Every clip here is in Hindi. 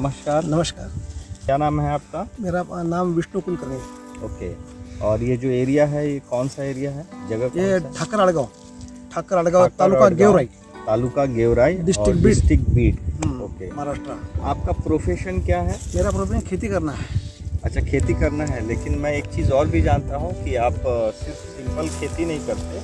नमस्कार। नमस्कार। क्या नाम है आपका? मेरा नाम विष्णु कुलकर्णी है। ओके। और ये जो एरिया है ये कौन सा एरिया है? जगह ये कौन सा है? Thakar Adgaon taluka Gevrai, taluka Gevrai, district Beed. District Beed. Okay. Maharashtra. आपका प्रोफेशन क्या है? मेरा प्रोफेशन खेती करना है। अच्छा, खेती करना है, लेकिन मैं एक चीज़ और भी जानता हूँ कि आप सिर्फ सिंपल खेती नहीं करते,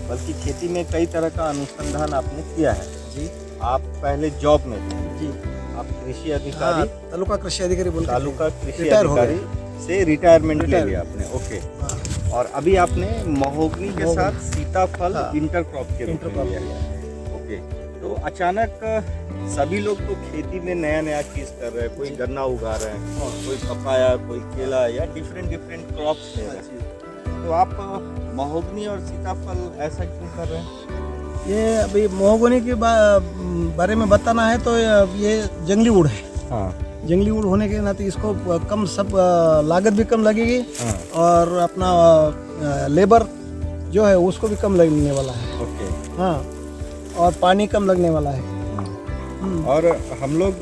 बल्कि खेती में कई तरह का अनुसंधान आपने किया है। जी। आप पहले जॉब में थे। जी। आप कृषि अधिकारी, तालुका कृषि अधिकारी बोल तालुका कृषि रिटायर हो अधिकारी से रिटायरमेंट ले रिटायर। लिया आपने। ओके। हाँ। और अभी आपने महोगनी के महोगनी। साथ सीताफल हाँ। इंटरक्रॉप के रूप में इंटरक्रॉप लिया किया है। ओके। तो अचानक सभी लोग तो खेती में नया नया चीज कर रहे हैं, कोई गन्ना उगा रहे हैं, कोई पपाया, कोई केला, या डिफरेंट डिफरेंट क्रॉप्स ले रहे हैं। तो आप महोगनी और सीताफल ऐसा क्यों कर रहे हैं? ये अभी महोगनी के बारे में बताना है तो ये जंगली वुड है। हाँ। जंगली वुड होने के नाते इसको कम सब लागत भी कम लगेगी। हाँ। और अपना लेबर जो है उसको भी कम लगने वाला है। ओके। हाँ। और पानी कम लगने वाला है। और हम लोग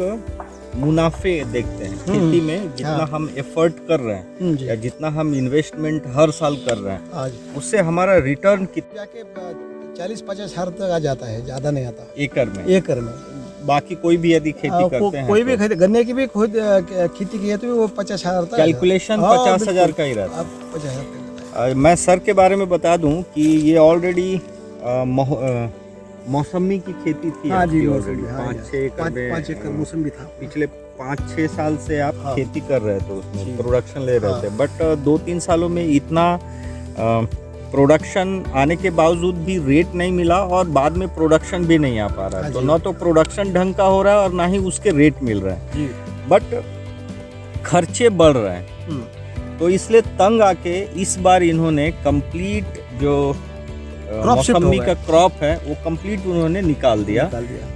मुनाफे देखते हैं खेती में, जितना हाँ। हम एफर्ट कर रहे हैं जी। या जितना हम इन्वेस्टमेंट हर साल कर रहे हैं, आज उससे हमारा रिटर्न कितना जाके 40-50 हज़ार तक आ जाता है, ज़्यादा नहीं आता एकड़ में? एकड़ में। बाकी कोई भी यदि खेती करते हैं कोई भी तो खेती, गन्ने की भी खुद खेती की है तो वो 50,000 तक कैलकुलेशन 50,000 का ही रहता है। 50,000 तक। मैं सर के बारे में बता दूं कि ये ऑलरेडी मौसमी की खेती थी हाँ जी, आपकी मौसमी, ऑलरेडी। हाँ, 5-6 एकड़ में 5 एकड़ मौसम भी था। पिछले 5-6 साल से आप हाँ। खेती कर रहे थे, उसमें जी। प्रोडक्शन ले रहे हाँ। थे, बट 2-3 सालों में इतना प्रोडक्शन आने के बावजूद भी रेट नहीं मिला और बाद में प्रोडक्शन भी नहीं आ पा रहा है। हाँ तो जी। ना तो प्रोडक्शन ढंग का हो रहा है और ना ही उसके रेट मिल रहे हैं, जी। बट खर्चे बढ़ रहे हैं। तो इसलिए तंग आके इस बार इन्होंने कंप्लीट जो मौसमी का क्रॉप है वो कंप्लीट उन्होंने निकाल दिया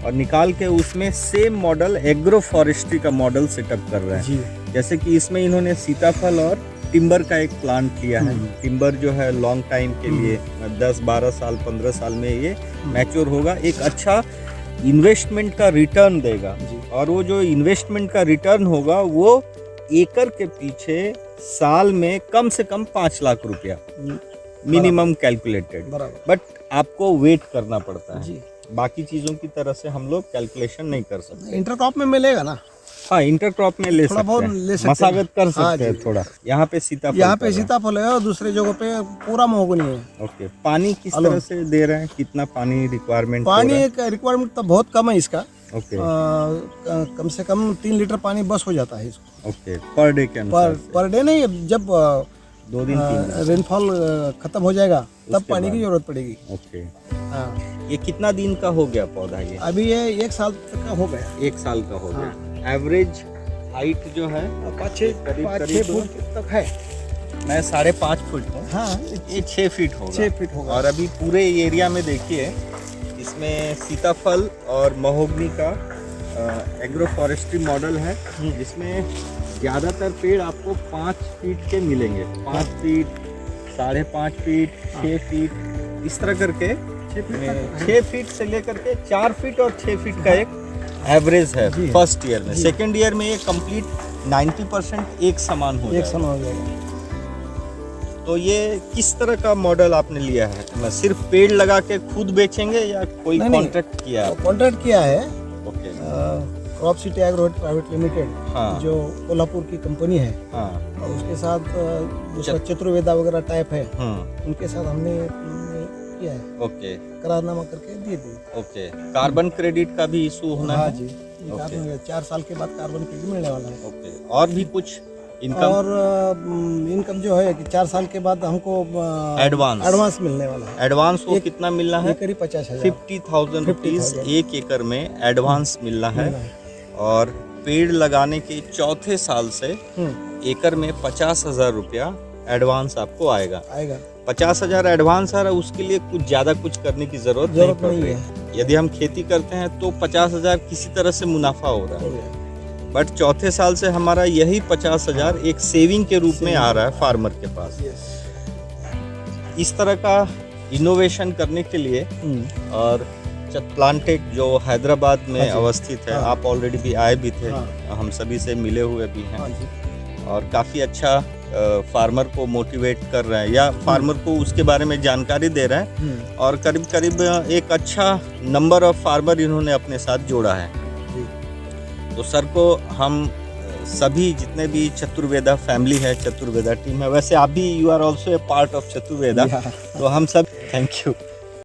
और निकाल के उसमें सेम मॉडल एग्रो फॉरेस्ट्री का मॉडल सेटअप कर रहे हैं। जी। जैसे कि इसमें इन्होंने सीताफल और टिम्बर का एक प्लांट लिया है। टिम्बर जो है लॉन्ग टाइम के लिए 10-12 साल 15 साल में ये मैच्योर होगा, एक अच्छा इन्वेस्टमेंट का रिटर्न देगा। और वो जो इन्वेस्टमेंट का रिटर्न होगा वो एकड़ के पीछे साल में कम से कम 5 लाख रुपया मिनिमम कैलकुलेटेड, बट आपको वेट करना पड़ता है। जी। बाकी चीजों की तरह से हम लोग कैलकुलेशन नहीं कर सकते। इंटरक्रॉप में मिलेगा ना? हाँ, इंटरक्रॉप में ले थोड़ा सकते बहुत हैं, ले सकते हैं। मशागत कर हाँ सकते हैं जी। थोड़ा। यहाँ पे सीताफल, यहाँ पे सीताफल है और दूसरे जगहों पे पूरा महोगनी है। ओके। पानी किस तरह से दे रहे हैं? कितना पानी रिक्वायरमेंट? पानी का रिक्वायरमेंट तो बहुत कम है इसका। ओके। कम से कम 3 लीटर पानी बस हो जाता है इसको। ओके, पर डे के अनुसार से? पर डे नहीं, जब 2 दिन 3 दिन। रेनफॉल खत्म हो जाएगा तब उसके पानी की बाद? जरूरत पड़ेगी। ओके। हाँ। ये कितना दिन का हो गया पौधा? ये अभी ये 1 साल तक का हो गया। 1 साल का हो गया। एवरेज हाइट जो है 5-6 फुट तक है। मैं 5.5 फुट हूँ। हाँ, ये 6 फीट होगा। 6 फीट होगा। और अभी पूरे एरिया में देखिए, इसमें सीताफल और महोगनी का एग्रो फॉरेस्ट्री मॉडल है, जिसमें ज़्यादातर पेड़ आपको 5 फीट के मिलेंगे। 5 फीट, 5.5 फीट, 6 फीट, इस तरह करके 6 फीट से लेकर के 4 फीट और 6 फीट का एक एवरेज है फर्स्ट ईयर में। सेकेंड ईयर में ये कंप्लीट 90% एक समान हो जाएगा। तो ये किस तरह का मॉडल आपने लिया है? मैं सिर्फ पेड़ लगा के खुद बेचेंगे या कोई कॉन्ट्रैक्ट किया है? कॉन्ट्रैक्ट किया है। Okay. Crop city agro private limited, हाँ। जो कोल्हापुर की कंपनी है। हाँ। और उसके साथ दूसरा चतुर्वेदा वगैरह टाइप है, उनके साथ हमने किया है। ओके। करारनामा करके दे दी। ओके। कार्बन क्रेडिट का भी इशू होना है? हाँ जी। 4 साल के बाद कार्बन क्रेडिट मिलने वाला है। ओके। और भी कुछ इनकम? और इनकम जो है कि 4 साल के बाद हमको एडवांस मिलने वाला है। एडवांस वो कितना मिलना है? करीब 50,000 50,000 रुपीज 1 एकड़ में एडवांस मिलना है। और पेड़ लगाने के चौथे साल से एकड़ में 50,000 रुपया एडवांस आपको आएगा। 50,000 एडवांस आ रहा है, उसके लिए कुछ ज़्यादा कुछ करने की जरूरत नहीं पड़ रही है। यदि हम खेती करते हैं तो 50,000 किसी तरह से मुनाफा हो रहा है, बट चौथे साल से हमारा यही 50,000 एक सेविंग के रूप में आ रहा है फार्मर के पास। इस तरह का इनोवेशन करने के लिए और प्लांटेक जो हैदराबाद में हाँ जी। अवस्थित है, हाँ। आप ऑलरेडी भी आए भी थे, हाँ। हम सभी से मिले हुए भी हैं हाँ जी। और काफ़ी अच्छा फार्मर को मोटिवेट कर रहे हैं या फार्मर को उसके बारे में जानकारी दे रहे हैं और करीब करीब एक अच्छा नंबर ऑफ फार्मर इन्होंने अपने साथ जोड़ा है। जी। तो सर को हम सभी जितने भी चतुर्वेदा फैमिली है, चतुर्वेदा टीम है, वैसे आप भी you are also a part of Chaturveda, Yeah. तो हम सब थैंक यू।